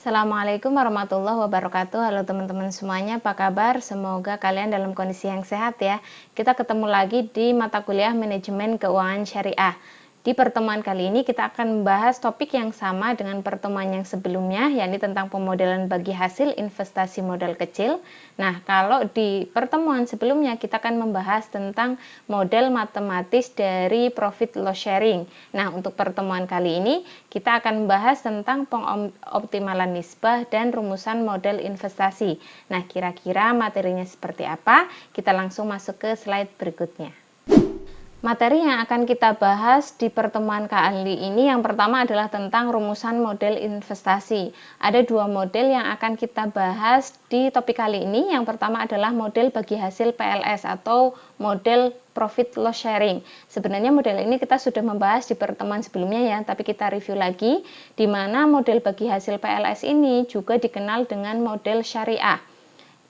Assalamualaikum warahmatullahi wabarakatuh. Halo teman-teman semuanya, apa kabar? Semoga kalian dalam kondisi yang sehat ya. Kita ketemu lagi di mata kuliah Manajemen Keuangan Syariah. Di pertemuan kali ini kita akan membahas topik yang sama dengan pertemuan yang sebelumnya, yakni tentang pemodelan bagi hasil investasi modal kecil. Nah, kalau di pertemuan sebelumnya kita akan membahas tentang model matematis dari profit loss sharing. Nah, untuk pertemuan kali ini kita akan membahas tentang pengoptimalan nisbah dan rumusan model investasi. Nah, kira-kira materinya seperti apa? Kita langsung masuk ke slide berikutnya. Materi yang akan kita bahas di pertemuan kali ini yang pertama adalah tentang rumusan model investasi. Ada dua model yang akan kita bahas di topik kali ini. Yang pertama adalah model bagi hasil PLS atau model profit loss sharing. Sebenarnya model ini kita sudah membahas di pertemuan sebelumnya ya, tapi kita review lagi di mana model bagi hasil PLS ini juga dikenal dengan model syariah,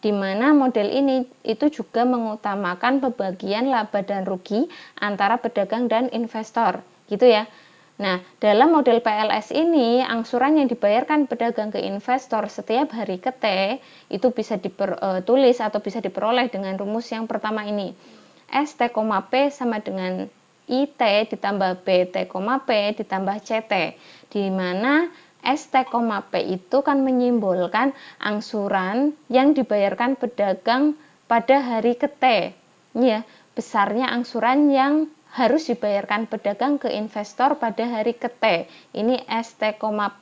di mana model ini itu juga mengutamakan pembagian laba dan rugi antara pedagang dan investor, gitu ya. Nah, dalam model PLS ini, angsuran yang dibayarkan pedagang ke investor setiap hari ke T itu bisa ditulis atau bisa diperoleh dengan rumus yang pertama ini. ST, P sama dengan IT ditambah BT, P ditambah CT, di mana ST, P itu kan menyimbolkan angsuran yang dibayarkan pedagang pada hari ke T. Ya, besarnya angsuran yang harus dibayarkan pedagang ke investor pada hari ke T. Ini ST, P.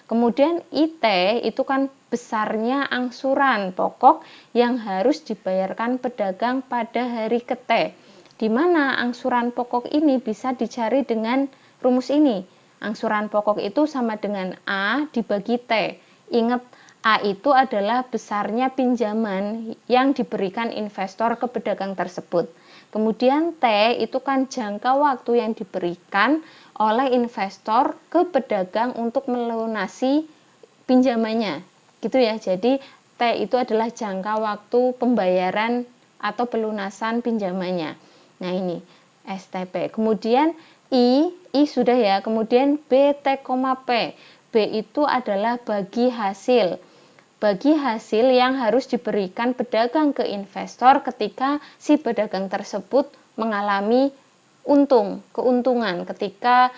Kemudian IT itu kan besarnya angsuran pokok yang harus dibayarkan pedagang pada hari ke T. Di mana angsuran pokok ini bisa dicari dengan rumus ini. Angsuran pokok itu sama dengan A dibagi T. Ingat, A itu adalah besarnya pinjaman yang diberikan investor ke pedagang tersebut. Kemudian T itu kan jangka waktu yang diberikan oleh investor ke pedagang untuk melunasi pinjamannya. Gitu ya. Jadi T itu adalah jangka waktu pembayaran atau pelunasan pinjamannya. Nah, ini STP. Kemudian I sudah ya. Kemudian BT, P. B itu adalah bagi hasil. Bagi hasil yang harus diberikan pedagang ke investor ketika si pedagang tersebut mengalami keuntungan ketika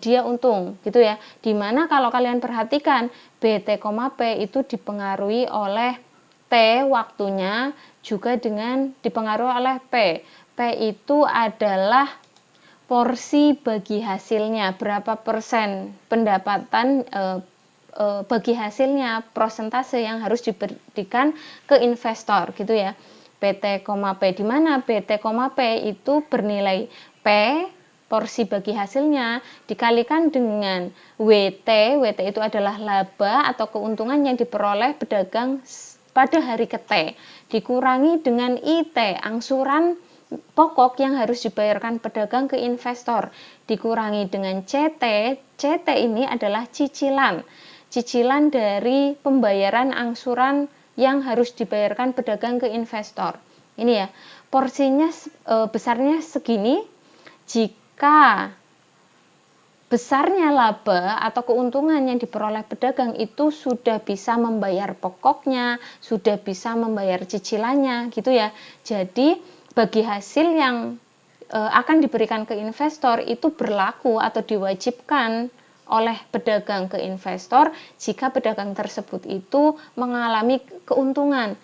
dia untung, gitu ya. Dimana kalau kalian perhatikan BT, P itu dipengaruhi oleh T waktunya juga dengan dipengaruhi oleh P. P itu adalah porsi bagi hasilnya, berapa persen pendapatan bagi hasilnya, persentase yang harus diberikan ke investor, gitu ya. BT, P, di mana BT, P itu bernilai P porsi bagi hasilnya dikalikan dengan WT itu adalah laba atau keuntungan yang diperoleh pedagang pada hari ke T, dikurangi dengan IT, angsuran pokok yang harus dibayarkan pedagang ke investor, dikurangi dengan CT. CT ini adalah cicilan dari pembayaran angsuran yang harus dibayarkan pedagang ke investor. Ini ya, porsinya besarnya segini jika besarnya laba atau keuntungan yang diperoleh pedagang itu sudah bisa membayar pokoknya, sudah bisa membayar cicilannya, gitu ya. Jadi bagi hasil yang akan diberikan ke investor itu berlaku atau diwajibkan oleh pedagang ke investor jika pedagang tersebut itu mengalami keuntungan,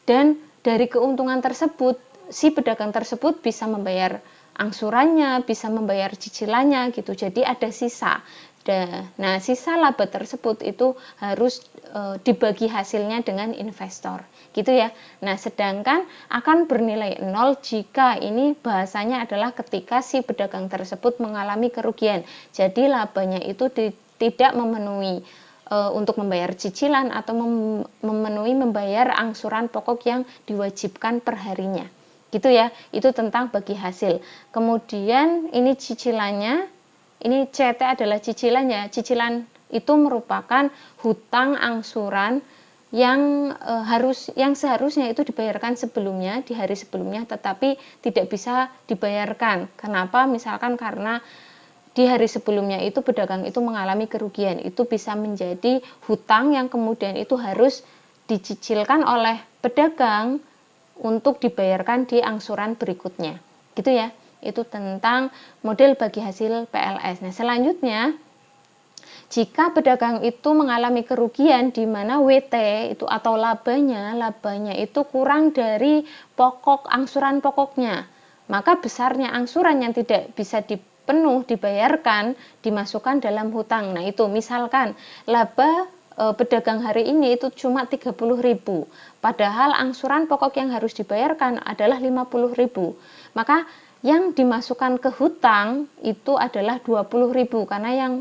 dan dari keuntungan tersebut si pedagang tersebut bisa membayar angsurannya, bisa membayar cicilannya, gitu. Jadi ada sisa. Nah, sisa laba tersebut itu harus dibagi hasilnya dengan investor, gitu ya. Nah, sedangkan akan bernilai 0 jika ini bahasanya adalah ketika si pedagang tersebut mengalami kerugian. Jadi labanya itu tidak memenuhi untuk membayar cicilan atau memenuhi membayar angsuran pokok yang diwajibkan perharinya, gitu ya. Itu tentang bagi hasil. Kemudian ini cicilannya, ini CT adalah cicilannya. Cicilan itu merupakan hutang angsuran yang seharusnya itu dibayarkan sebelumnya, di hari sebelumnya, tetapi tidak bisa dibayarkan. Kenapa? Misalkan karena di hari sebelumnya itu pedagang itu mengalami kerugian, itu bisa menjadi hutang yang kemudian itu harus dicicilkan oleh pedagang untuk dibayarkan di angsuran berikutnya. Gitu ya. Itu tentang model bagi hasil PLS. Nah, selanjutnya jika pedagang itu mengalami kerugian di mana WT itu atau labanya itu kurang dari pokok angsuran pokoknya, maka besarnya angsuran yang tidak bisa dibayarkan dimasukkan dalam hutang. Nah, itu misalkan laba pedagang hari ini itu cuma 30.000, padahal angsuran pokok yang harus dibayarkan adalah 50.000. Maka yang dimasukkan ke hutang itu adalah 20.000, karena yang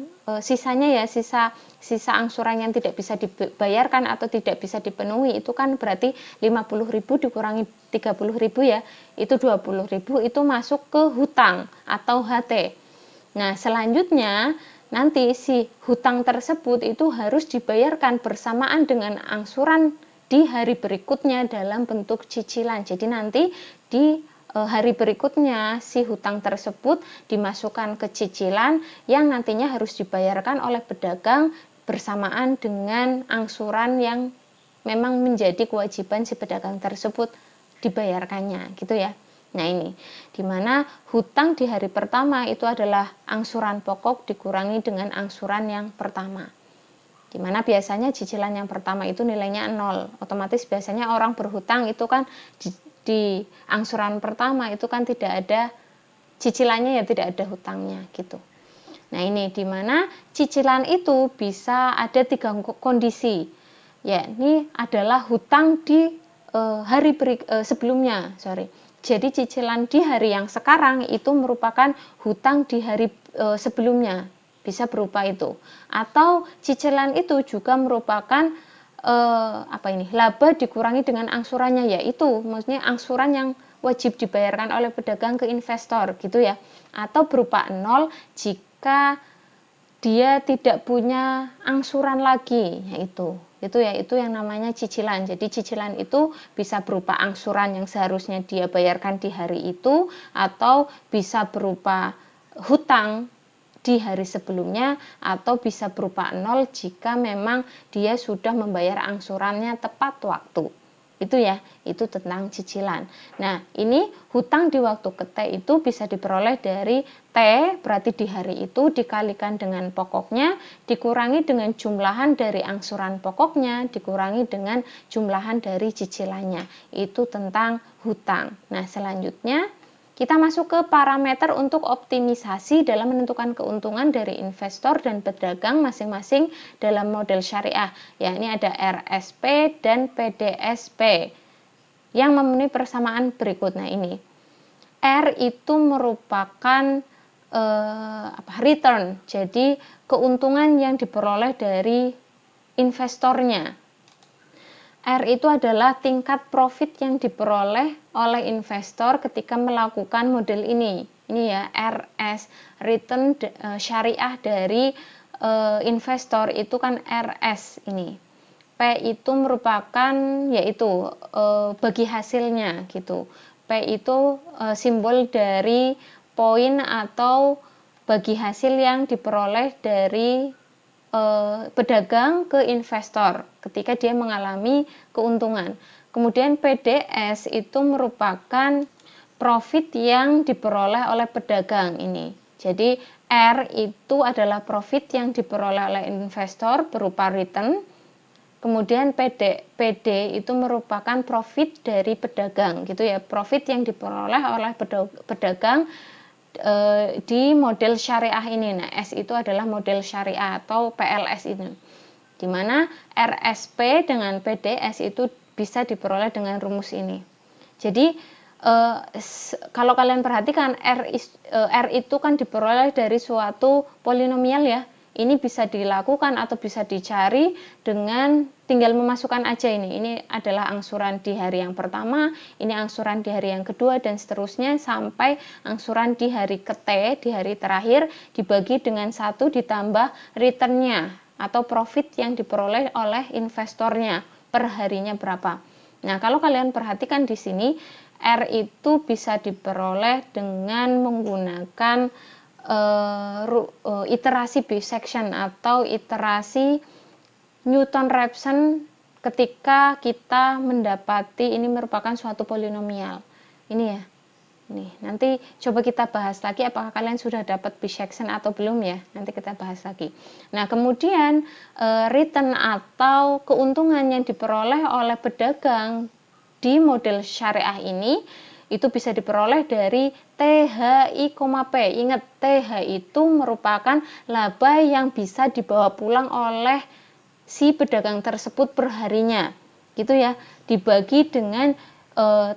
sisanya ya sisa angsuran yang tidak bisa dibayarkan atau tidak bisa dipenuhi itu kan berarti 50.000 dikurangi 30.000 ya, itu 20.000, itu masuk ke hutang atau HT. Nah, selanjutnya nanti si hutang tersebut itu harus dibayarkan bersamaan dengan angsuran di hari berikutnya dalam bentuk cicilan. Jadi nanti di hari berikutnya si hutang tersebut dimasukkan ke cicilan yang nantinya harus dibayarkan oleh pedagang bersamaan dengan angsuran yang memang menjadi kewajiban si pedagang tersebut dibayarkannya, gitu ya. Nah, ini dimana hutang di hari pertama itu adalah angsuran pokok dikurangi dengan angsuran yang pertama, dimana biasanya cicilan yang pertama itu nilainya 0, otomatis biasanya orang berhutang itu kan di angsuran pertama itu kan tidak ada cicilannya, ya tidak ada hutangnya gitu. Nah, ini dimana cicilan itu bisa ada 3 kondisi, yakni adalah hutang di hari sebelumnya, jadi cicilan di hari yang sekarang itu merupakan hutang di hari sebelumnya, bisa berupa itu, atau cicilan itu juga merupakan laba dikurangi dengan angsurannya, yaitu maksudnya angsuran yang wajib dibayarkan oleh pedagang ke investor, gitu ya, atau berupa 0 jika dia tidak punya angsuran lagi, yaitu itu yang namanya cicilan. Jadi cicilan itu bisa berupa angsuran yang seharusnya dia bayarkan di hari itu, atau bisa berupa hutang di hari sebelumnya, atau bisa berupa 0 jika memang dia sudah membayar angsurannya tepat waktu. Itu ya, itu tentang cicilan. Nah, ini hutang di waktu ke T itu bisa diperoleh dari T, berarti di hari itu dikalikan dengan pokoknya, dikurangi dengan jumlahan dari angsuran pokoknya, dikurangi dengan jumlahan dari cicilannya. Itu tentang hutang. Nah, selanjutnya kita masuk ke parameter untuk optimisasi dalam menentukan keuntungan dari investor dan pedagang masing-masing dalam model syariah. Ya, ini ada RSP dan PDSP yang memenuhi persamaan berikut. Nah, ini R itu merupakan return, jadi keuntungan yang diperoleh dari investornya. R itu adalah tingkat profit yang diperoleh oleh investor ketika melakukan model ini. Ini ya, RS, return syariah dari investor itu kan RS ini. P itu merupakan yaitu bagi hasilnya gitu. P itu simbol dari poin atau bagi hasil yang diperoleh dari pedagang ke investor ketika dia mengalami keuntungan. Kemudian PDS itu merupakan profit yang diperoleh oleh pedagang ini. Jadi R itu adalah profit yang diperoleh oleh investor berupa return. Kemudian PD itu merupakan profit dari pedagang, gitu ya, profit yang diperoleh oleh pedagang di model syariah ini. Nah, S itu adalah model syariah atau PLS ini, dimana RSP dengan PDS itu bisa diperoleh dengan rumus ini. Jadi kalau kalian perhatikan R itu kan diperoleh dari suatu polinomial ya. Ini bisa dilakukan atau bisa dicari dengan tinggal memasukkan aja ini. Ini adalah angsuran di hari yang pertama, ini angsuran di hari yang kedua, dan seterusnya sampai angsuran di hari ke-T, di hari terakhir, dibagi dengan 1 ditambah returnnya atau profit yang diperoleh oleh investornya per harinya berapa. Nah, kalau kalian perhatikan di sini, R itu bisa diperoleh dengan menggunakan iterasi bisection atau iterasi Newton-Raphson ketika kita mendapati ini merupakan suatu polinomial. Ini ya. Nih, nanti coba kita bahas lagi apakah kalian sudah dapat bisection atau belum ya. Nanti kita bahas lagi. Nah, kemudian return atau keuntungan yang diperoleh oleh pedagang di model syariah ini itu bisa diperoleh dari THI,P. Ingat, TH itu merupakan laba yang bisa dibawa pulang oleh si pedagang tersebut perharinya. Gitu ya. Dibagi dengan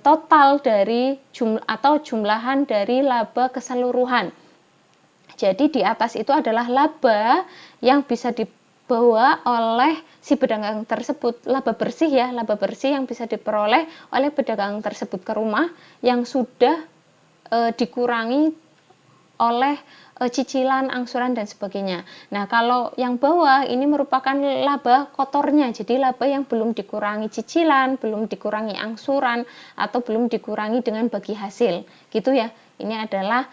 total dari jumlahan dari laba keseluruhan. Jadi di atas itu adalah laba yang bisa dibawa oleh si pedagang tersebut, laba bersih ya, laba bersih yang bisa diperoleh oleh pedagang tersebut ke rumah yang sudah dikurangi oleh cicilan, angsuran dan sebagainya. Nah, kalau yang bawah ini merupakan laba kotornya, jadi laba yang belum dikurangi cicilan, belum dikurangi angsuran, atau belum dikurangi dengan bagi hasil, gitu ya. Ini adalah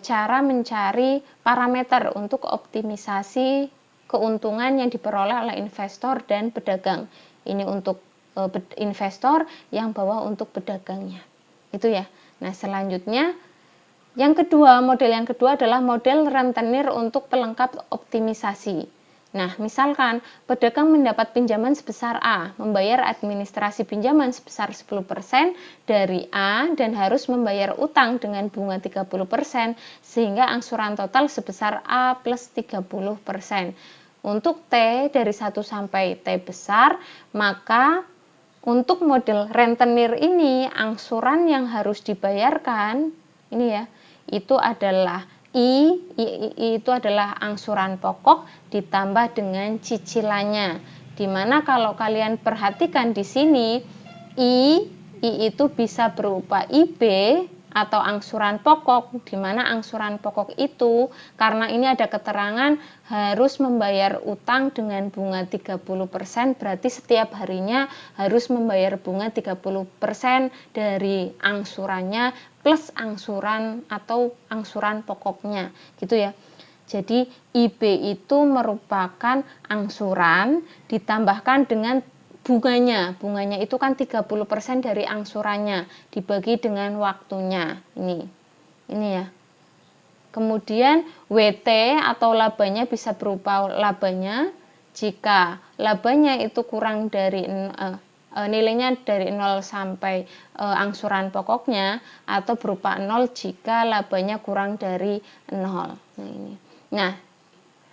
cara mencari parameter untuk optimisasi keuntungan yang diperoleh oleh investor dan pedagang. Ini untuk investor, yang bawah untuk pedagangnya, itu ya. Nah, selanjutnya model yang kedua adalah model rentenir untuk pelengkap optimisasi. Nah, misalkan pedagang mendapat pinjaman sebesar A, membayar administrasi pinjaman sebesar 10% dari A dan harus membayar utang dengan bunga 30%, sehingga angsuran total sebesar A plus 30%. Untuk T dari 1 sampai T besar, maka untuk model rentenir ini angsuran yang harus dibayarkan, ini ya, itu adalah I itu adalah angsuran pokok ditambah dengan cicilannya. Dimana kalau kalian perhatikan di sini, I itu bisa berupa IB atau angsuran pokok, di mana angsuran pokok itu karena ini ada keterangan harus membayar utang dengan bunga 30%, berarti setiap harinya harus membayar bunga 30% dari angsurannya plus angsuran atau angsuran pokoknya, gitu ya. Jadi IB itu merupakan angsuran ditambahkan dengan bunganya. Bunganya itu kan 30% dari angsurannya dibagi dengan waktunya. Ini ya. Kemudian WT atau labanya bisa berupa labanya jika labanya itu kurang dari nilainya dari 0 sampai angsuran pokoknya, atau berupa 0 jika labanya kurang dari 0. Nah,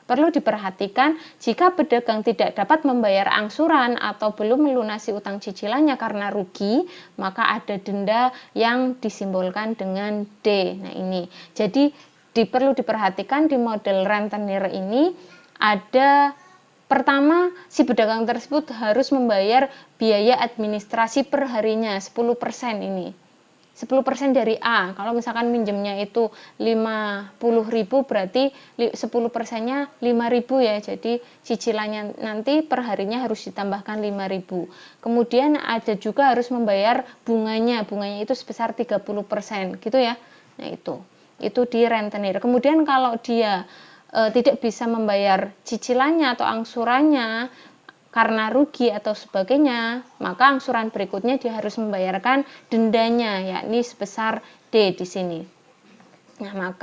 perlu diperhatikan jika pedagang tidak dapat membayar angsuran atau belum melunasi utang cicilannya karena rugi, maka ada denda yang disimbolkan dengan D. Nah, ini. Jadi perlu diperhatikan di model rentenir ini ada pertama, si pedagang tersebut harus membayar biaya administrasi per harinya 10% ini. 10% dari A. Kalau misalkan minjemnya itu 50.000, berarti 10%-nya 5.000 ya. Jadi cicilannya nanti per harinya harus ditambahkan 5.000. Kemudian ada juga harus membayar bunganya. Bunganya itu sebesar 30%, gitu ya. Nah, itu di rentenir. Kemudian kalau dia tidak bisa membayar cicilannya atau angsurannya karena rugi atau sebagainya, maka angsuran berikutnya dia harus membayarkan dendanya, yakni sebesar D di sini. Nah,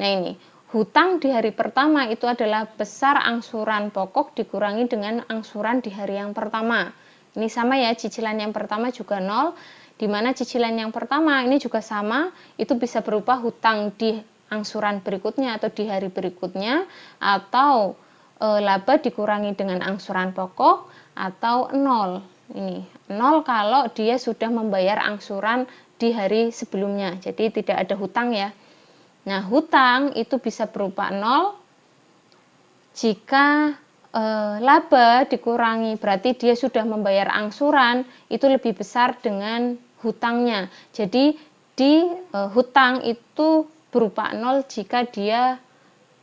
ini hutang di hari pertama itu adalah besar angsuran pokok dikurangi dengan angsuran di hari yang pertama. Ini sama ya, cicilan yang pertama juga 0, di mana cicilan yang pertama ini juga sama, itu bisa berupa hutang di angsuran berikutnya atau di hari berikutnya, atau laba dikurangi dengan angsuran pokok, atau 0. Ini 0 kalau dia sudah membayar angsuran di hari sebelumnya, jadi tidak ada hutang ya. Nah, hutang itu bisa berupa 0 jika laba dikurangi, berarti dia sudah membayar angsuran itu lebih besar dengan hutangnya. Jadi di hutang itu berupa 0 jika dia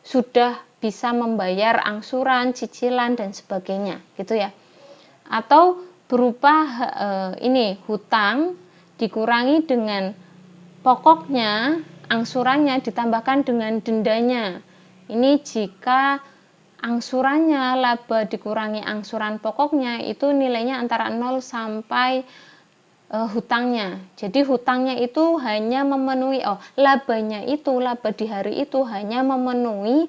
sudah bisa membayar angsuran, cicilan dan sebagainya, gitu ya. Atau berupa hutang dikurangi dengan pokoknya angsurannya ditambahkan dengan dendanya. Ini jika angsurannya laba dikurangi angsuran pokoknya itu nilainya antara 0 sampai hutangnya. Jadi hutangnya itu hanya memenuhi labanya itu, laba di hari itu hanya memenuhi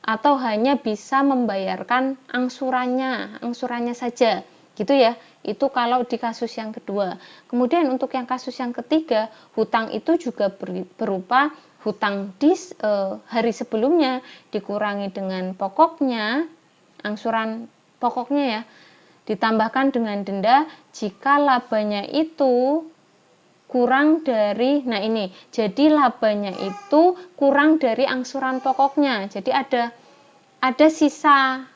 atau hanya bisa membayarkan angsurannya saja. Gitu ya. Itu kalau di kasus yang kedua. Kemudian untuk yang kasus yang ketiga, hutang itu juga berupa hutang di hari sebelumnya dikurangi dengan pokoknya, angsuran pokoknya ya, ditambahkan dengan denda jika labanya itu kurang dari, nah ini, jadi labanya itu kurang dari angsuran pokoknya. Jadi ada sisa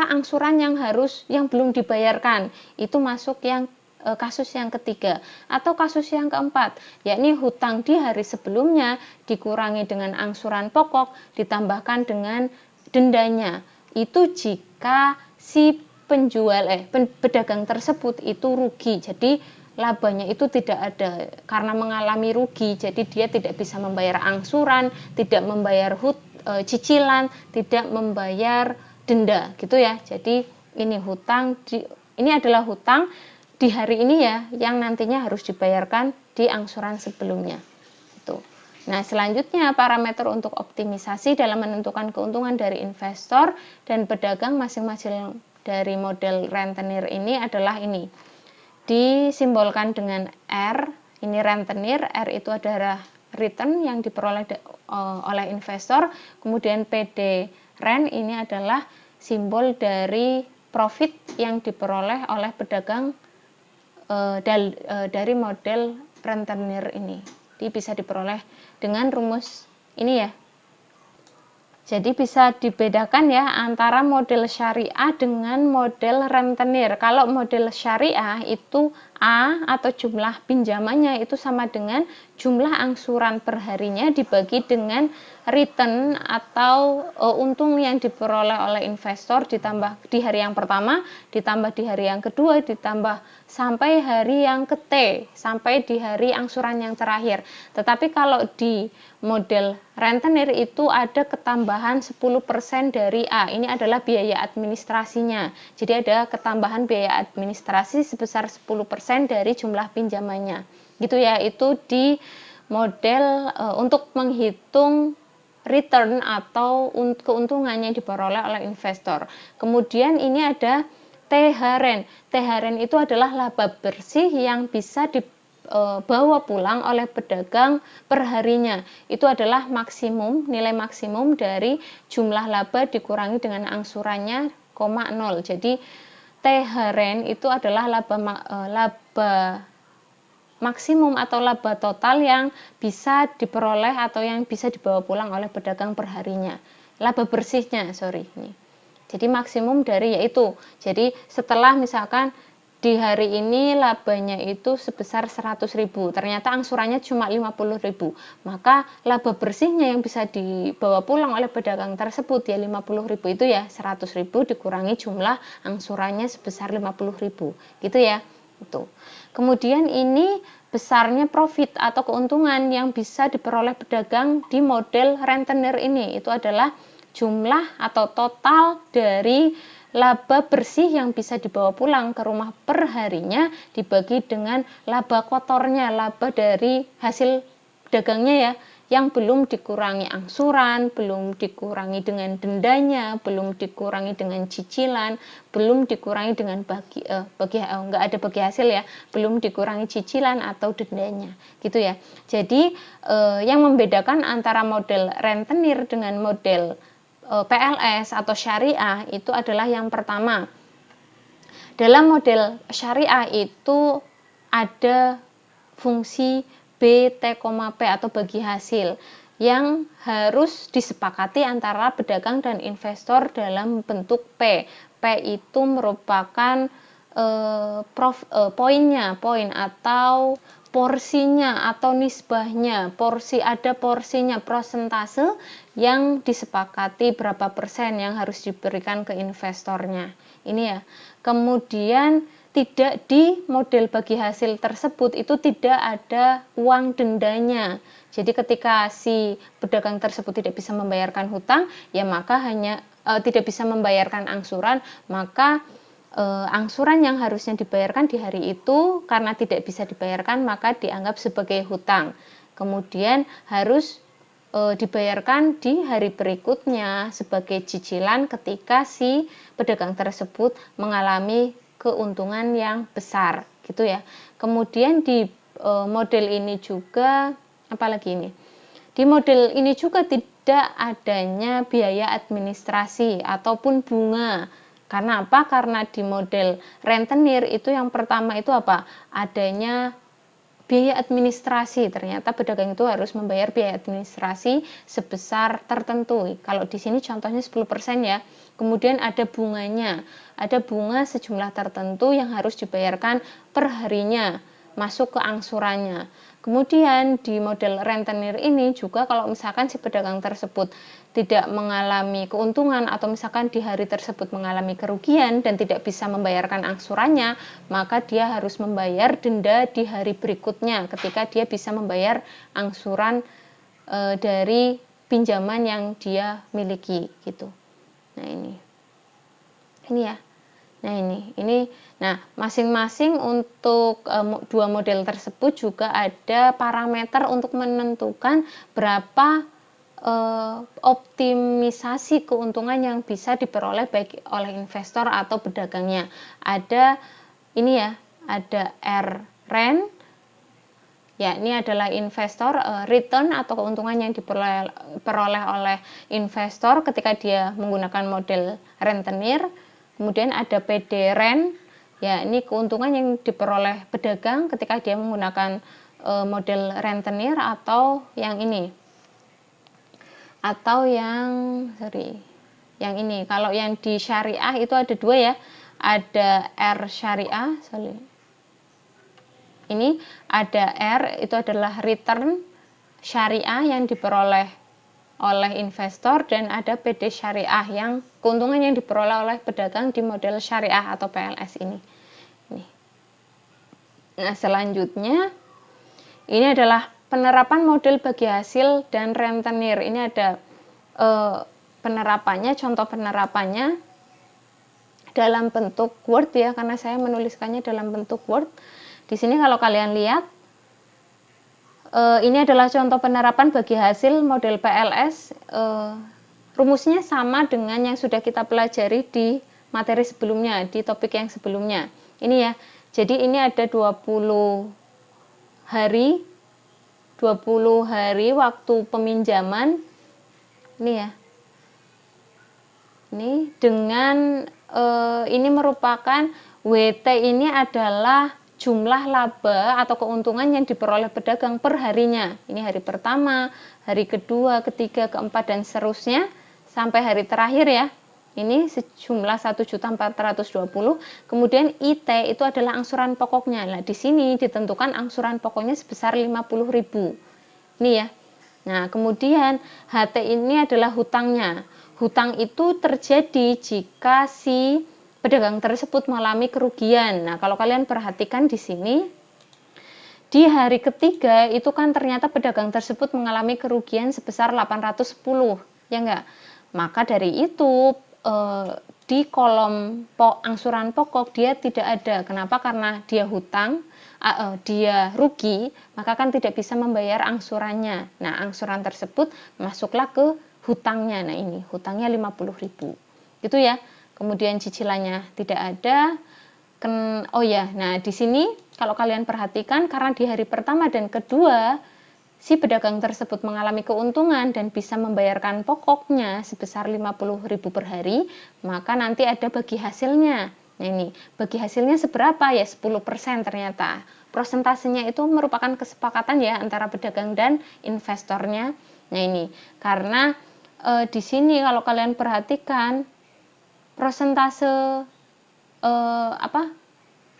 angsuran yang belum dibayarkan. Itu masuk yang kasus yang ketiga. Atau kasus yang keempat, yakni hutang di hari sebelumnya dikurangi dengan angsuran pokok ditambahkan dengan dendanya. Itu jika si pedagang tersebut itu rugi. Jadi labanya itu tidak ada karena mengalami rugi, jadi dia tidak bisa membayar angsuran, tidak membayar cicilan, tidak membayar denda gitu ya. Jadi ini ini adalah hutang di hari ini ya, yang nantinya harus dibayarkan di angsuran sebelumnya. Itu. Nah, selanjutnya parameter untuk optimisasi dalam menentukan keuntungan dari investor dan pedagang masing-masing dari model rentenir ini adalah ini. Disimbolkan dengan R, ini rentenir, R itu adalah return yang diperoleh oleh investor, kemudian PD Ren ini adalah simbol dari profit yang diperoleh oleh pedagang dari model rentenir ini. Jadi bisa diperoleh dengan rumus ini ya. Jadi bisa dibedakan ya antara model syariah dengan model rentenir. Kalau model syariah itu A atau jumlah pinjamannya itu sama dengan jumlah angsuran perharinya dibagi dengan return atau untung yang diperoleh oleh investor ditambah di hari yang pertama, ditambah di hari yang kedua, ditambah sampai hari yang sampai di hari angsuran yang terakhir. Tetapi kalau di model rentenir itu ada ketambahan 10% dari A. Ini adalah biaya administrasinya. Jadi ada ketambahan biaya administrasi sebesar 10% dari jumlah pinjamannya. Gitu ya, itu di model untuk menghitung return atau keuntungan yang diperoleh oleh investor. Kemudian ini ada THREN. THREN itu adalah laba bersih yang bisa dibawa pulang oleh pedagang perharinya. Itu adalah nilai maksimum dari jumlah laba dikurangi dengan angsurannya, 0. Jadi THREN itu adalah laba maksimum atau laba total yang bisa diperoleh atau yang bisa dibawa pulang oleh pedagang perharinya. Laba bersihnya, ini. Jadi maksimum dari yaitu. Jadi setelah misalkan di hari ini labanya itu sebesar 100.000, ternyata angsurannya cuma 50.000, maka laba bersihnya yang bisa dibawa pulang oleh pedagang tersebut ya 50.000 itu ya 100.000 dikurangi jumlah angsurannya sebesar 50.000 gitu ya. Itu. Kemudian ini besarnya profit atau keuntungan yang bisa diperoleh pedagang di model rentenir ini. Itu adalah jumlah atau total dari laba bersih yang bisa dibawa pulang ke rumah perharinya dibagi dengan laba kotornya, laba dari hasil dagangnya ya, yang belum dikurangi angsuran, belum dikurangi dengan dendanya, belum dikurangi dengan cicilan, belum dikurangi dengan nggak ada bagi hasil ya, belum dikurangi cicilan atau dendanya, gitu ya. Jadi yang membedakan antara model rentenir dengan model PLS atau syariah itu adalah yang pertama, dalam model syariah itu ada fungsi B/T,P atau bagi hasil yang harus disepakati antara pedagang dan investor dalam bentuk P. P itu merupakan poin atau porsinya atau nisbahnya, ada porsinya, persentase yang disepakati berapa persen yang harus diberikan ke investornya. Ini ya. Kemudian tidak di model bagi hasil tersebut itu tidak ada uang dendanya. Jadi ketika si pedagang tersebut tidak bisa membayarkan hutang, ya maka tidak bisa membayarkan angsuran, maka angsuran yang harusnya dibayarkan di hari itu karena tidak bisa dibayarkan maka dianggap sebagai hutang. Kemudian harus dibayarkan di hari berikutnya sebagai cicilan ketika si pedagang tersebut mengalami keuntungan yang besar, gitu ya. Kemudian di model ini juga, apalagi ini? Di model ini juga tidak adanya biaya administrasi ataupun bunga. Karena apa? Karena di model rentenir itu yang pertama itu apa? Adanya biaya administrasi. Ternyata pedagang itu harus membayar biaya administrasi sebesar tertentu. Kalau di sini contohnya 10% ya. Kemudian ada bunganya. Ada bunga sejumlah tertentu yang harus dibayarkan per harinya, masuk ke angsurannya. Kemudian di model rentenir ini juga kalau misalkan si pedagang tersebut tidak mengalami keuntungan atau misalkan di hari tersebut mengalami kerugian dan tidak bisa membayarkan angsurannya, maka dia harus membayar denda di hari berikutnya ketika dia bisa membayar angsuran dari pinjaman yang dia miliki gitu. Nah ini ya. Nah masing-masing untuk dua model tersebut juga ada parameter untuk menentukan berapa optimisasi keuntungan yang bisa diperoleh baik oleh investor atau pedagangnya. Ada ini ya, ada RREN, ya ini adalah investor return atau keuntungan yang diperoleh oleh investor ketika dia menggunakan model rentenir. Kemudian ada PDREN, ya ini keuntungan yang diperoleh pedagang ketika dia menggunakan model rentenir atau yang ini. Atau yang ini. Kalau yang di syariah itu ada dua ya. Ada R syariah, ini ada R itu adalah return syariah yang diperoleh oleh investor, dan ada PD syariah yang keuntungan yang diperoleh oleh pedagang di model syariah atau PLS ini. Nah selanjutnya ini adalah penerapan model bagi hasil dan rentenir. Ini ada penerapannya, contoh penerapannya dalam bentuk Word ya, karena saya menuliskannya dalam bentuk Word. Di sini kalau kalian lihat, ini adalah contoh penerapan bagi hasil model PLS. Rumusnya sama dengan yang sudah kita pelajari di materi sebelumnya, di topik yang sebelumnya. Ini ya, jadi ini ada 20 hari waktu peminjaman. Ini ya. Ini dengan ini merupakan WT ini adalah jumlah laba atau keuntungan yang diperoleh pedagang per harinya. Ini hari pertama, hari kedua, ketiga, keempat dan seterusnya sampai hari terakhir ya. Ini sejumlah 1.420.000. Kemudian IT itu adalah angsuran pokoknya. Nah, di sini ditentukan angsuran pokoknya sebesar 50.000. Ini ya. Nah, kemudian HT ini adalah hutangnya. Hutang itu terjadi jika si pedagang tersebut mengalami kerugian. Nah, kalau kalian perhatikan di sini, di hari ketiga itu kan ternyata pedagang tersebut mengalami kerugian sebesar 810, ya enggak? Maka dari itu di kolom angsuran pokok dia tidak ada. Kenapa? Karena dia hutang, dia rugi, maka kan tidak bisa membayar angsurannya. Nah, angsuran tersebut masuklah ke hutangnya. Nah, ini hutangnya 50.000. Gitu ya. Kemudian cicilannya tidak ada. Oh ya, nah di sini kalau kalian perhatikan, karena di hari pertama dan kedua si pedagang tersebut mengalami keuntungan dan bisa membayarkan pokoknya sebesar 50.000 per hari, maka nanti ada bagi hasilnya. Nah ini, bagi hasilnya seberapa ya? 10% ternyata. Prosentasenya itu merupakan kesepakatan ya antara pedagang dan investornya. Nah ini, karena di sini kalau kalian perhatikan prosentase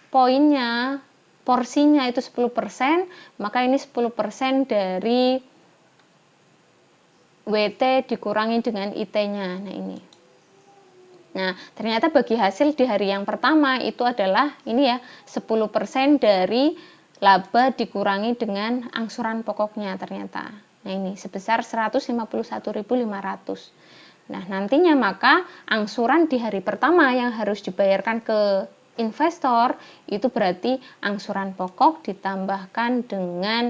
poinnya, porsinya itu 10%, maka ini 10% dari WT dikurangi dengan IT-nya. Nah ini. Nah, ternyata bagi hasil di hari yang pertama itu adalah ini ya, 10% dari laba dikurangi dengan angsuran pokoknya ternyata. Nah, ini sebesar 151.500. Nah, nantinya maka angsuran di hari pertama yang harus dibayarkan ke investor itu berarti angsuran pokok ditambahkan dengan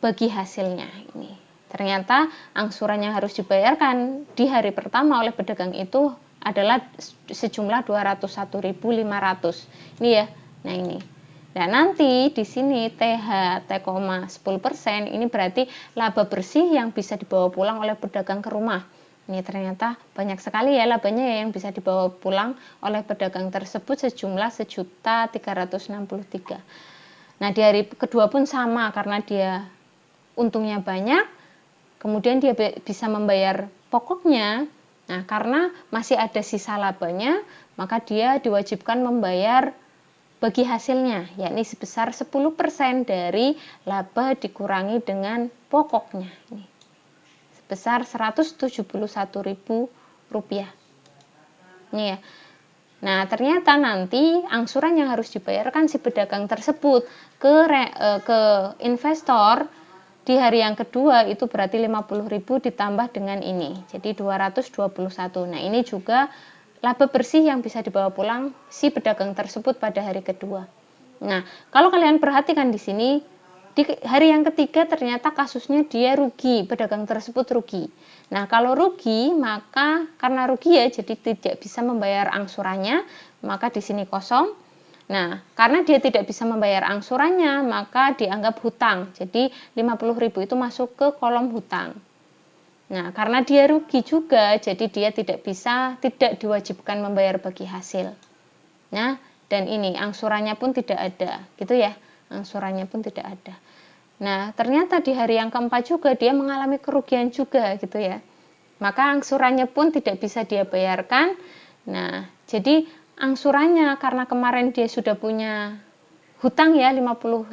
bagi hasilnya ini. Ternyata angsuran yang harus dibayarkan di hari pertama oleh pedagang itu adalah sejumlah 201.500. Ini ya. Nah, ini. Dan nanti di sini TH T, 10% ini berarti laba bersih yang bisa dibawa pulang oleh pedagang ke rumah. Ini ternyata banyak sekali ya labanya ya yang bisa dibawa pulang oleh pedagang tersebut sejumlah 1.363.000. Nah, di hari kedua pun sama karena dia untungnya banyak, kemudian dia bisa membayar pokoknya. Nah, karena masih ada sisa labanya, maka dia diwajibkan membayar bagi hasilnya, yakni sebesar 10% dari laba dikurangi dengan pokoknya. Ini sebesar Rp171.000. Ini ya. Nah, ternyata nanti angsuran yang harus dibayarkan si pedagang tersebut ke investor di hari yang kedua itu berarti 50.000 ditambah dengan ini. Jadi 221. Nah, ini juga laba bersih yang bisa dibawa pulang si pedagang tersebut pada hari kedua. Nah, kalau kalian perhatikan di sini di hari yang ketiga ternyata kasusnya dia rugi, pedagang tersebut rugi. Nah, kalau rugi maka karena rugi ya jadi tidak bisa membayar angsurannya, maka di sini kosong. Nah, karena dia tidak bisa membayar angsurannya maka dianggap hutang. Jadi 50.000 itu masuk ke kolom hutang. Nah, karena dia rugi juga jadi dia tidak diwajibkan membayar bagi hasil. Nah, dan ini angsurannya pun tidak ada, gitu ya. Angsurannya pun tidak ada. Nah, ternyata di hari yang keempat juga dia mengalami kerugian juga gitu ya. Maka angsurannya pun tidak bisa dia bayarkan. Nah, jadi angsurannya karena kemarin dia sudah punya hutang ya 50.000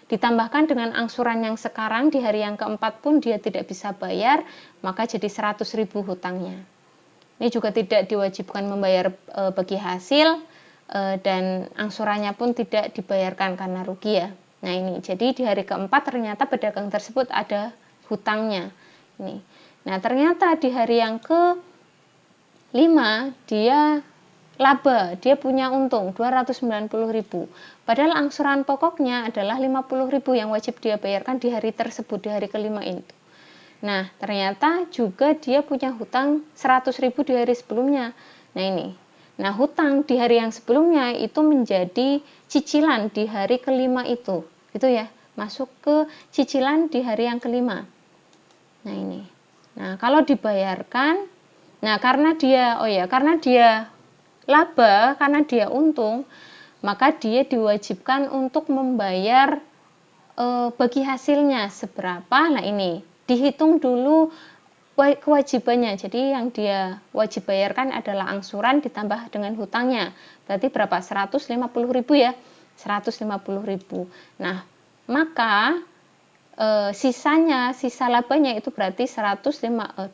ditambahkan dengan angsuran yang sekarang di hari yang keempat pun dia tidak bisa bayar, maka jadi 100.000 hutangnya. Ini juga tidak diwajibkan membayar bagi hasil dan angsurannya pun tidak dibayarkan karena rugi ya. Nah, ini jadi di hari keempat ternyata pedagang tersebut ada hutangnya. Ini. Nah, ternyata di hari yang ke-5 dia laba, dia punya untung 290.000. Padahal angsuran pokoknya adalah 50.000 yang wajib dia bayarkan di hari tersebut, di hari kelima itu. Nah, ternyata juga dia punya hutang 100.000 di hari sebelumnya. Nah, ini. Nah, hutang di hari yang sebelumnya itu menjadi cicilan di hari kelima itu. Gitu ya. Masuk ke cicilan di hari yang kelima. Nah, ini. Nah, kalau dibayarkan, nah karena dia laba, karena dia untung, maka dia diwajibkan untuk membayar bagi hasilnya seberapa. Nah, ini dihitung dulu kewajibannya. Jadi yang dia wajib bayarkan adalah angsuran ditambah dengan hutangnya. Berarti berapa? 150.000 ya. 150.000. Nah, maka sisa labanya itu berarti 290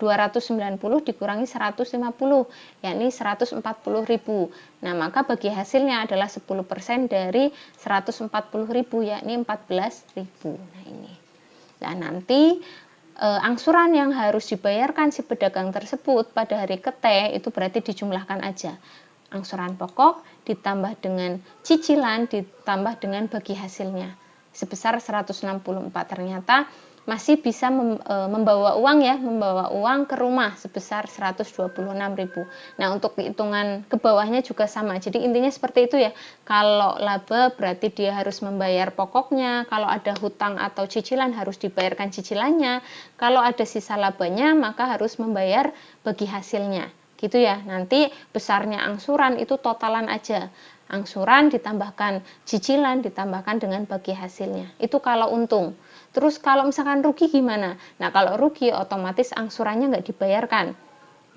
dikurangi 150, yakni 140.000. Nah, maka bagi hasilnya adalah 10% dari 140.000, yakni 14.000. Nah, ini. Nah, nanti angsuran yang harus dibayarkan si pedagang tersebut pada hari ke-T itu berarti dijumlahkan aja. Angsuran pokok ditambah dengan cicilan ditambah dengan bagi hasilnya sebesar 164. Ternyata masih bisa membawa uang ke rumah sebesar 126.000. Nah, untuk hitungan ke bawahnya juga sama. Jadi intinya seperti itu ya. Kalau laba berarti dia harus membayar pokoknya, kalau ada hutang atau cicilan harus dibayarkan cicilannya, kalau ada sisa labanya maka harus membayar bagi hasilnya. Gitu ya. Nanti besarnya angsuran itu totalan aja. Angsuran ditambahkan cicilan ditambahkan dengan bagi hasilnya. Itu kalau untung. Terus kalau misalkan rugi gimana? Nah, kalau rugi otomatis angsurannya nggak dibayarkan.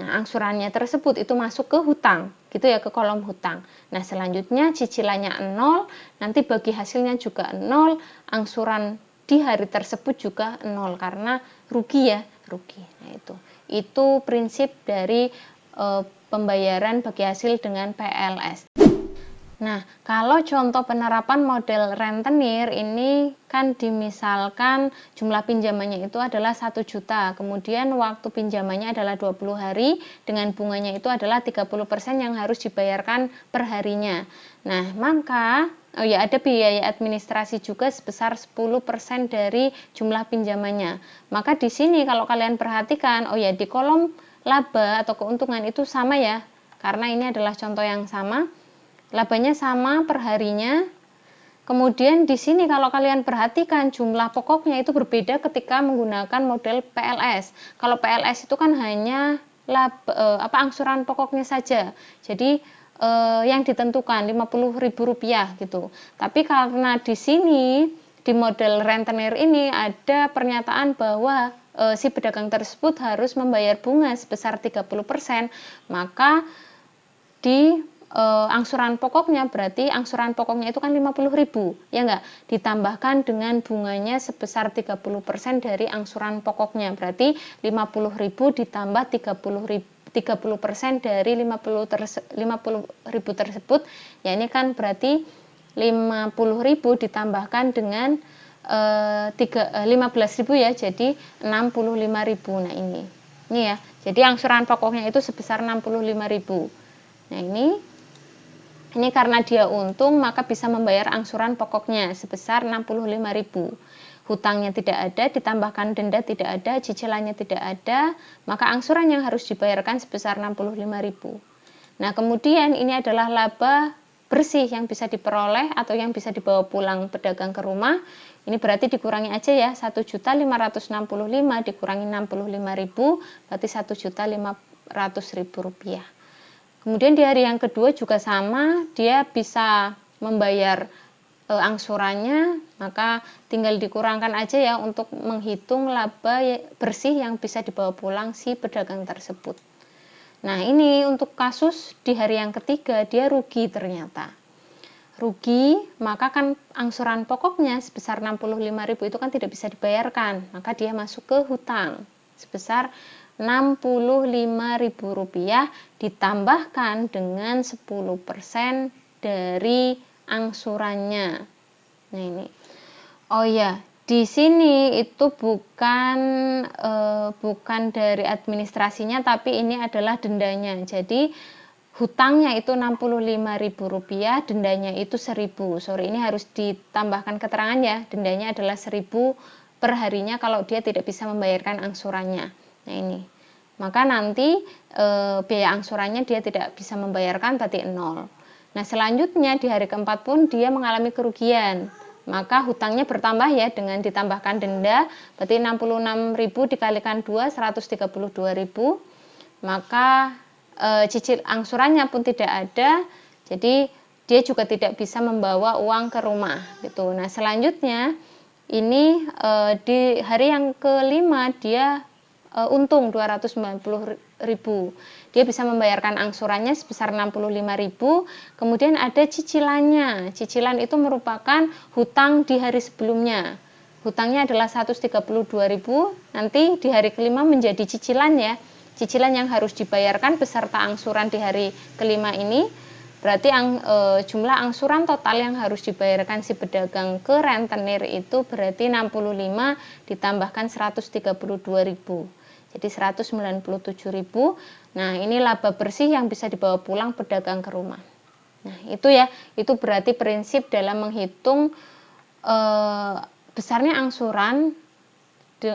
Nah, angsurannya tersebut itu masuk ke hutang, gitu ya, ke kolom hutang. Nah, selanjutnya cicilannya 0, nanti bagi hasilnya juga 0, angsuran di hari tersebut juga 0 karena rugi ya, rugi. Nah, itu prinsip dari pembayaran bagi hasil dengan PLS. Nah, kalau contoh penerapan model rentenir ini kan dimisalkan jumlah pinjamannya itu adalah 1 juta, kemudian waktu pinjamannya adalah 20 hari, dengan bunganya itu adalah 30% yang harus dibayarkan per harinya. Nah, maka ada biaya administrasi juga sebesar 10% dari jumlah pinjamannya. Maka di sini kalau kalian perhatikan, di kolom laba atau keuntungan itu sama ya, karena ini adalah contoh yang sama. Labanya sama per harinya. Kemudian di sini kalau kalian perhatikan jumlah pokoknya itu berbeda ketika menggunakan model PLS. Kalau PLS itu kan hanya angsuran pokoknya saja. Jadi yang ditentukan Rp50.000 gitu. Tapi karena di sini di model rentenir ini ada pernyataan bahwa si pedagang tersebut harus membayar bunga sebesar 30%, maka di angsuran pokoknya, berarti angsuran pokoknya itu kan 50.000, ya enggak? Ditambahkan dengan bunganya sebesar 30% dari angsuran pokoknya, berarti 50.000 ditambah 30% dari 50.000 tersebut, ya ini kan berarti 50.000 ditambahkan dengan 15.000 ya, jadi 65.000. Nah ini ya, jadi angsuran pokoknya itu sebesar 65.000. Nah ini karena dia untung maka bisa membayar angsuran pokoknya sebesar 65.000. Hutangnya tidak ada, ditambahkan denda tidak ada, cicilannya tidak ada, maka angsuran yang harus dibayarkan sebesar 65.000. Nah, kemudian ini adalah laba bersih yang bisa diperoleh atau yang bisa dibawa pulang pedagang ke rumah. Ini berarti dikurangi aja ya, 1.565.000 dikurangi 65.000 berarti Rp1.500.000. Kemudian di hari yang kedua juga sama, dia bisa membayar angsurannya, maka tinggal dikurangkan aja ya untuk menghitung laba bersih yang bisa dibawa pulang si pedagang tersebut. Nah ini untuk kasus di hari yang ketiga dia rugi ternyata. Rugi, maka kan angsuran pokoknya sebesar 65.000 itu kan tidak bisa dibayarkan, maka dia masuk ke hutang sebesar Rp65.000 ditambahkan dengan 10% dari angsurannya. Nah ini. Di sini itu bukan dari administrasinya, tapi ini adalah dendanya. Jadi hutangnya itu Rp65.000, dendanya itu 1.000. Sorry, ini harus ditambahkan keterangan ya. Dendanya adalah 1.000 per harinya kalau dia tidak bisa membayarkan angsurannya. Nah ini, maka nanti biaya angsurannya dia tidak bisa membayarkan, berarti 0. Nah selanjutnya di hari keempat pun dia mengalami kerugian, maka hutangnya bertambah ya dengan ditambahkan denda, berarti 66.000 dikalikan 2, 132.000, maka cicil angsurannya pun tidak ada, jadi dia juga tidak bisa membawa uang ke rumah gitu. Nah selanjutnya ini di hari yang kelima dia untung 290.000. Dia bisa membayarkan angsurannya sebesar 65.000. Kemudian ada cicilannya. Cicilan itu merupakan hutang di hari sebelumnya. Hutangnya adalah 132.000. Nanti di hari kelima menjadi cicilan ya. Cicilan yang harus dibayarkan beserta angsuran di hari kelima ini. Berarti jumlah angsuran total yang harus dibayarkan si pedagang ke rentenir itu berarti 65 ditambahkan 132.000. Jadi 197.000. Nah, ini laba bersih yang bisa dibawa pulang pedagang ke rumah. Nah, itu ya, itu berarti prinsip dalam menghitung besarnya angsuran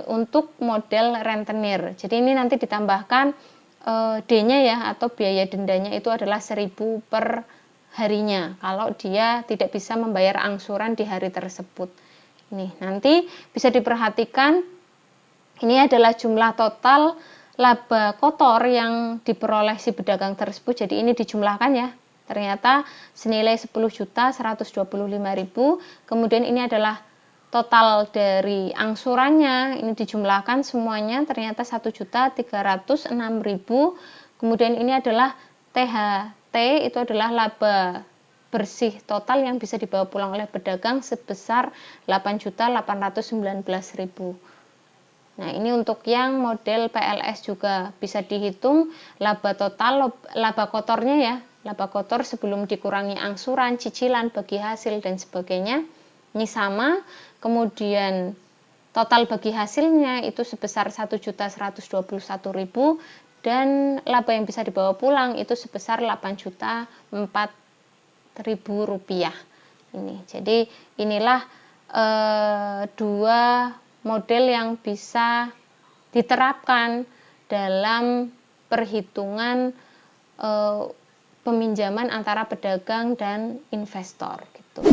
untuk model rentenir. Jadi ini nanti ditambahkan D-nya ya, atau biaya dendanya itu adalah 1.000 per harinya kalau dia tidak bisa membayar angsuran di hari tersebut. Ini nanti bisa diperhatikan, ini adalah jumlah total laba kotor yang diperoleh si pedagang tersebut. Jadi ini dijumlahkan ya. Ternyata senilai 10.125.000. Kemudian ini adalah total dari angsurannya. Ini dijumlahkan semuanya ternyata 1.306.000. Kemudian ini adalah THT, itu adalah laba bersih total yang bisa dibawa pulang oleh pedagang sebesar 8.819.000. Nah, ini untuk yang model PLS juga bisa dihitung laba total, laba kotornya ya, laba kotor sebelum dikurangi angsuran, cicilan, bagi hasil dan sebagainya. Ini sama, kemudian total bagi hasilnya itu sebesar 1.121.000 dan laba yang bisa dibawa pulang itu sebesar 8.004.000 rupiah. Ini, jadi inilah dua model yang bisa diterapkan dalam perhitungan peminjaman antara pedagang dan investor gitu.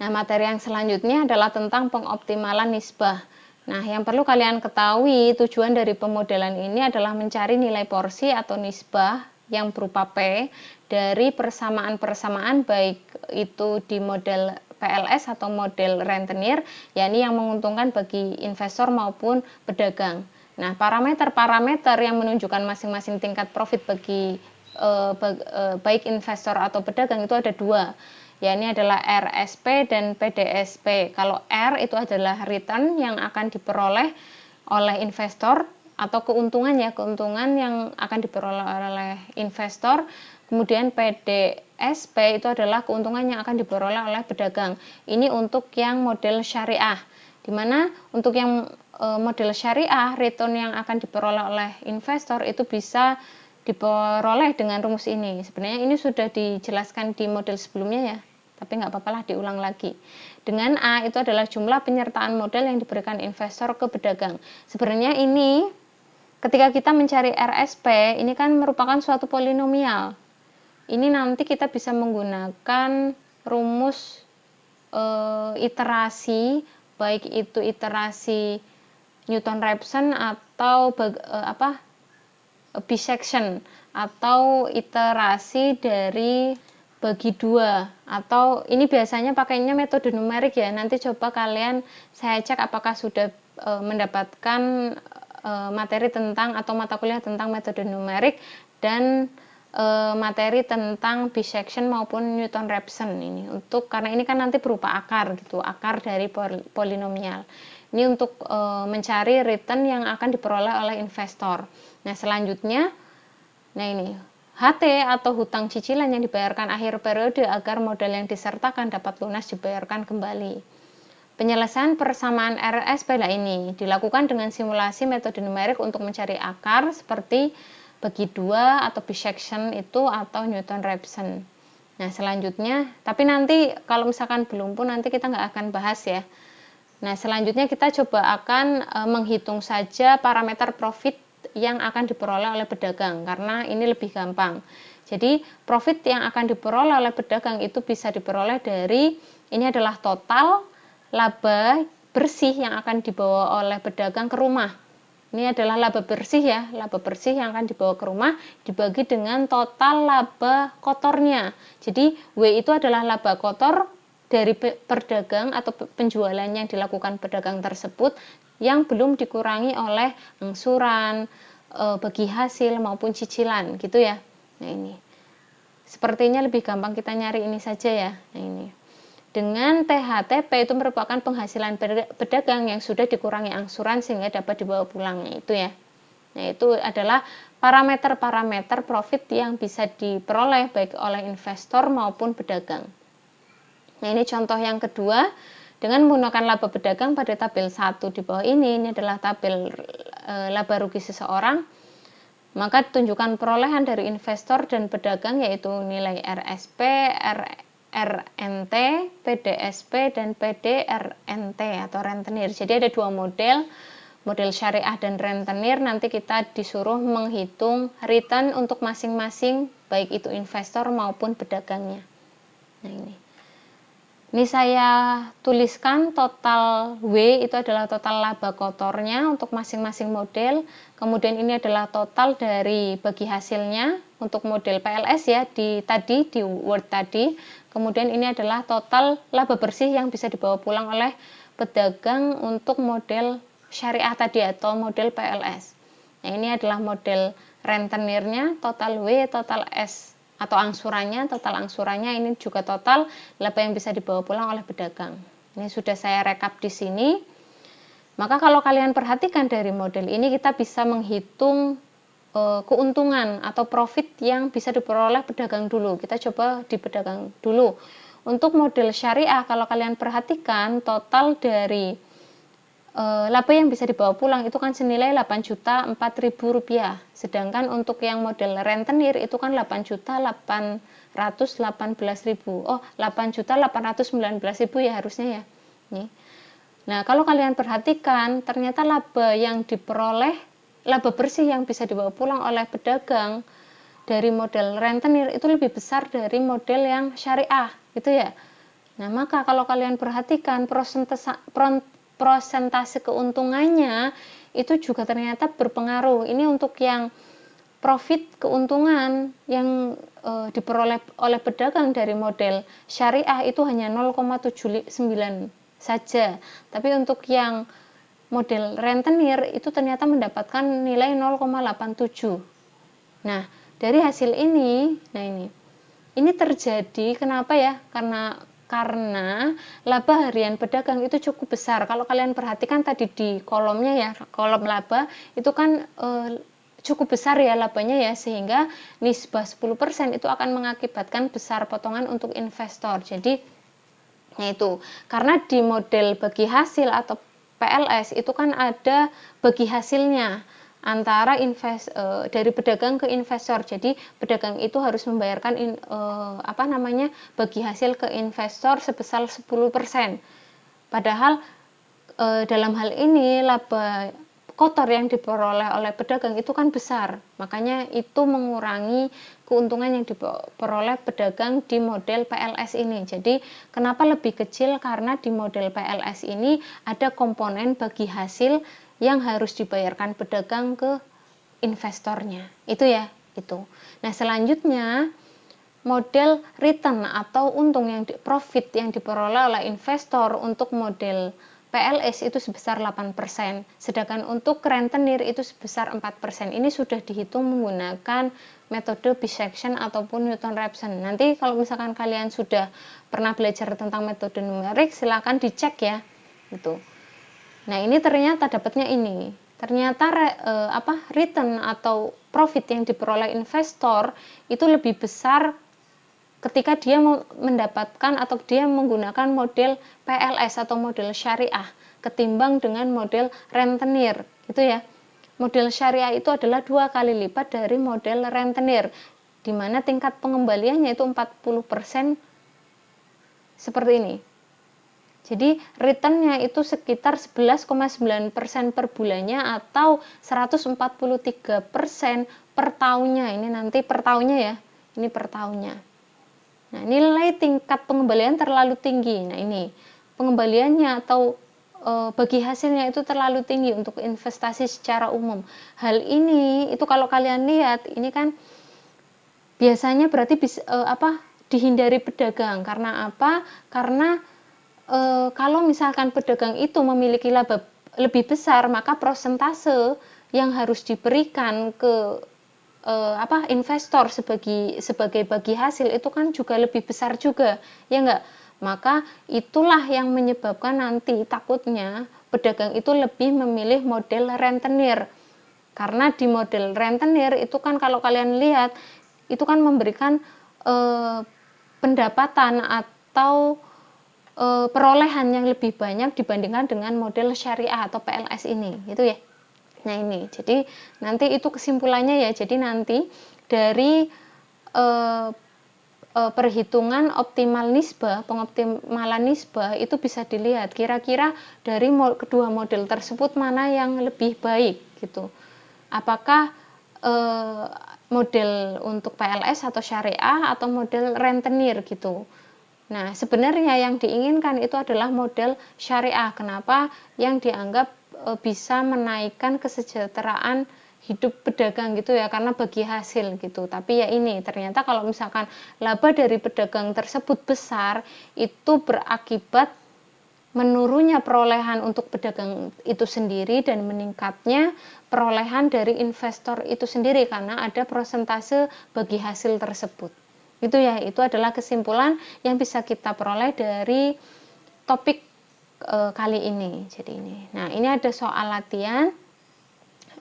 Nah, materi yang selanjutnya adalah tentang pengoptimalan nisbah. Nah, yang perlu kalian ketahui, tujuan dari pemodelan ini adalah mencari nilai porsi atau nisbah yang berupa P dari persamaan-persamaan baik itu di model PLS atau model rentenir, yakni yang menguntungkan bagi investor maupun pedagang. Nah, parameter-parameter yang menunjukkan masing-masing tingkat profit bagi baik investor atau pedagang itu ada dua, yakni adalah RSP dan PDSP. Kalau R itu adalah return yang akan diperoleh oleh investor atau keuntungan ya, keuntungan yang akan diperoleh oleh investor. Kemudian PDSP itu adalah keuntungan yang akan diperoleh oleh pedagang. Ini untuk yang model syariah. Dimana untuk yang model syariah, return yang akan diperoleh oleh investor itu bisa diperoleh dengan rumus ini. Sebenarnya ini sudah dijelaskan di model sebelumnya ya, tapi nggak apa-apa lah diulang lagi. Dengan A itu adalah jumlah penyertaan modal yang diberikan investor ke pedagang. Sebenarnya ini ketika kita mencari RSP, ini kan merupakan suatu polinomial. Ini nanti kita bisa menggunakan rumus iterasi, baik itu iterasi Newton-Raphson atau bisection atau iterasi dari bagi dua, atau ini biasanya pakainya metode numerik ya. Nanti coba kalian saya cek apakah sudah mendapatkan materi tentang atau mata kuliah tentang metode numerik dan materi tentang bisection maupun Newton-Raphson ini, untuk karena ini kan nanti berupa akar gitu, akar dari polinomial. Ini untuk mencari return yang akan diperoleh oleh investor. Nah, selanjutnya, nah ini HT atau hutang cicilan yang dibayarkan akhir periode agar modal yang disertakan dapat lunas dibayarkan kembali. Penyelesaian persamaan RSP ini dilakukan dengan simulasi metode numerik untuk mencari akar seperti bagi dua atau bisection itu atau Newton-Raphson. Nah, selanjutnya, tapi nanti kalau misalkan belum pun nanti kita nggak akan bahas ya. Nah, selanjutnya kita coba akan menghitung saja parameter profit yang akan diperoleh oleh pedagang, karena ini lebih gampang. Jadi profit yang akan diperoleh oleh pedagang itu bisa diperoleh dari, ini adalah total laba bersih yang akan dibawa oleh pedagang ke rumah. Ini adalah laba bersih ya, laba bersih yang akan dibawa ke rumah dibagi dengan total laba kotornya. Jadi W itu adalah laba kotor dari pedagang atau penjualan yang dilakukan pedagang tersebut yang belum dikurangi oleh angsuran, bagi hasil maupun cicilan gitu ya. Nah, ini sepertinya lebih gampang kita nyari ini saja ya. Nah, ini dengan THTP itu merupakan penghasilan pedagang yang sudah dikurangi angsuran sehingga dapat dibawa pulangnya itu ya. Nah, itu adalah parameter-parameter profit yang bisa diperoleh baik oleh investor maupun pedagang. Nah, ini contoh yang kedua, dengan menggunakan laba pedagang pada tabel 1 di bawah ini adalah tabel laba rugi seseorang. Maka tunjukkan perolehan dari investor dan pedagang yaitu nilai RSP, RNT, PDSP, dan PDRNT atau rentenir. Jadi ada dua model, model syariah dan rentenir. Nanti kita disuruh menghitung return untuk masing-masing, baik itu investor maupun pedagangnya. Nah, ini saya tuliskan total W itu adalah total laba kotornya untuk masing-masing model. Kemudian ini adalah total dari bagi hasilnya untuk model PLS ya, di Word tadi. Kemudian ini adalah total laba bersih yang bisa dibawa pulang oleh pedagang untuk model syariah tadi atau model PLS. Nah, ini adalah model rentenirnya, total W, total S atau angsurannya, total angsurannya ini juga total laba yang bisa dibawa pulang oleh pedagang. Ini sudah saya rekap di sini. Maka kalau kalian perhatikan dari model ini, kita bisa menghitung keuntungan atau profit yang bisa diperoleh pedagang dulu. Kita coba di pedagang dulu. Untuk model syariah, kalau kalian perhatikan total dari laba yang bisa dibawa pulang itu kan senilai 8.004.000 rupiah. Sedangkan untuk yang model rentenir itu kan 8.818.000. Oh, 8.819.000 ya harusnya ya. Nih. Nah, kalau kalian perhatikan, ternyata laba yang diperoleh, laba bersih yang bisa dibawa pulang oleh pedagang dari model rentenir itu lebih besar dari model yang syariah, gitu ya. Nah, maka kalau kalian perhatikan prosentase keuntungannya itu juga ternyata berpengaruh. Ini untuk yang profit keuntungan yang diperoleh oleh pedagang dari model syariah itu hanya 0,79 saja. Tapi untuk yang model rentenir itu ternyata mendapatkan nilai 0,87. Nah, dari hasil ini, ini terjadi kenapa ya? Karena laba harian pedagang itu cukup besar. Kalau kalian perhatikan tadi di kolomnya ya, kolom laba itu kan cukup besar ya labanya ya, sehingga nisbah 10% itu akan mengakibatkan besar potongan untuk investor. Jadi itu karena di model bagi hasil atau PLS itu kan ada bagi hasilnya antara dari pedagang ke investor. Jadi pedagang itu harus membayarkan bagi hasil ke investor sebesar 10%. Padahal dalam hal ini laba kotor yang diperoleh oleh pedagang itu kan besar, makanya itu mengurangi keuntungan yang diperoleh pedagang di model PLS ini. Jadi kenapa lebih kecil? Karena di model PLS ini ada komponen bagi hasil yang harus dibayarkan pedagang ke investornya, itu ya, itu. Nah, selanjutnya model return atau untung yang profit yang diperoleh oleh investor untuk model PLS itu sebesar 8%, sedangkan untuk rentenir itu sebesar 4%. Ini sudah dihitung menggunakan metode bisection ataupun Newton-Raphson. Nanti kalau misalkan kalian sudah pernah belajar tentang metode numerik, silahkan dicek ya. Gitu. Nah, ini ternyata dapatnya ini. Ternyata return atau profit yang diperoleh investor itu lebih besar ketika dia mendapatkan atau dia menggunakan model PLS atau model syariah ketimbang dengan model rentenir, gitu ya. Model syariah itu adalah 2 kali lipat dari model rentenir, di mana tingkat pengembaliannya itu 40% seperti ini. Jadi returnnya itu sekitar 11,9% per bulannya atau 143% per tahunnya. Ini nanti per tahunnya ya, ini per tahunnya. Nah, nilai tingkat pengembalian terlalu tinggi. Nah, ini pengembaliannya atau bagi hasilnya itu terlalu tinggi untuk investasi secara umum. Hal ini itu kalau kalian lihat ini kan biasanya berarti dihindari pedagang. Karena apa? Karena kalau misalkan pedagang itu memiliki laba lebih besar, maka prosentase yang harus diberikan ke investor sebagai bagi hasil itu kan juga lebih besar juga, ya enggak? Maka itulah yang menyebabkan nanti takutnya pedagang itu lebih memilih model rentenir. Karena di model rentenir itu kan kalau kalian lihat itu kan memberikan pendapatan atau perolehan yang lebih banyak dibandingkan dengan model syariah atau PLS ini, gitu ya. Nah, ini jadi nanti itu kesimpulannya ya. Jadi nanti dari perhitungan optimal nisbah, pengoptimalan nisbah itu bisa dilihat kira-kira dari kedua model tersebut mana yang lebih baik gitu. Apakah model untuk PLS atau syariah atau model rentenir gitu. Nah, sebenarnya yang diinginkan itu adalah model syariah. Kenapa? Yang dianggap bisa menaikkan kesejahteraan hidup pedagang gitu ya, karena bagi hasil gitu. Tapi ya ini ternyata kalau misalkan laba dari pedagang tersebut besar, itu berakibat menurunnya perolehan untuk pedagang itu sendiri dan meningkatnya perolehan dari investor itu sendiri karena ada persentase bagi hasil tersebut. Itu ya, itu adalah kesimpulan yang bisa kita peroleh dari topik kali ini. Jadi ini. Nah, ini ada soal latihan.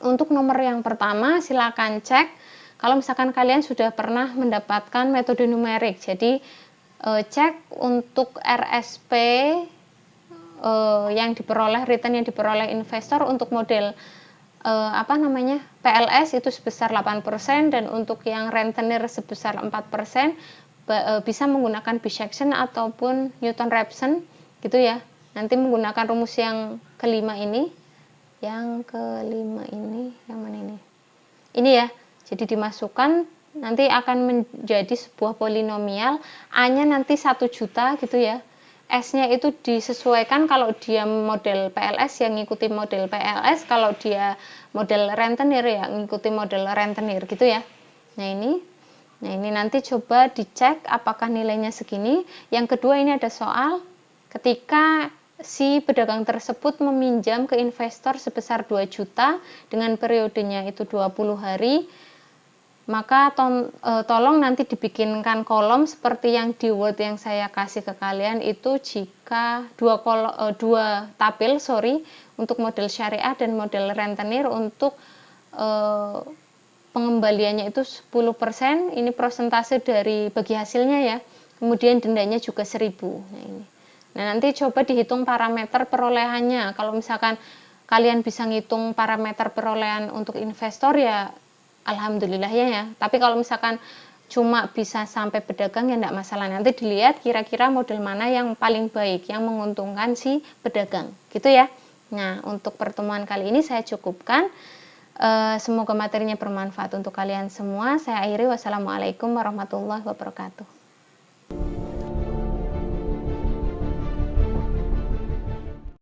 Untuk nomor yang pertama, silakan cek kalau misalkan kalian sudah pernah mendapatkan metode numerik. Jadi cek untuk RSP yang diperoleh, return yang diperoleh investor untuk model PLS itu sebesar 8%, dan untuk yang rentenir sebesar 4%, bisa menggunakan bisection ataupun Newton-Raphson gitu ya. Nanti menggunakan rumus yang kelima ini. Yang kelima ini, yang mana ini? Ini ya. Jadi dimasukkan, nanti akan menjadi sebuah polinomial. A-nya nanti 1 juta gitu ya. S-nya itu disesuaikan, kalau dia model PLS yang ngikuti model PLS, kalau dia model rentenir ya ngikuti model rentenir gitu ya. Nah ini nanti coba dicek apakah nilainya segini. Yang kedua, ini ada soal ketika si pedagang tersebut meminjam ke investor sebesar 2 juta dengan periodenya itu 20 hari, maka tolong nanti dibikinkan kolom seperti yang di Word yang saya kasih ke kalian itu, jika dua tabel untuk model syariah dan model rentenir. Untuk pengembaliannya itu 10%, ini persentase dari bagi hasilnya ya. Kemudian dendanya juga 1.000. Nah ini. Nah, nanti coba dihitung parameter perolehannya. Kalau misalkan kalian bisa ngitung parameter perolehan untuk investor ya alhamdulillah ya. Tapi kalau misalkan cuma bisa sampai pedagang ya enggak masalah. Nanti dilihat kira-kira model mana yang paling baik, yang menguntungkan si pedagang. Gitu ya. Nah, untuk pertemuan kali ini saya cukupkan. Semoga materinya bermanfaat untuk kalian semua. Saya akhiri. Wassalamualaikum warahmatullahi wabarakatuh.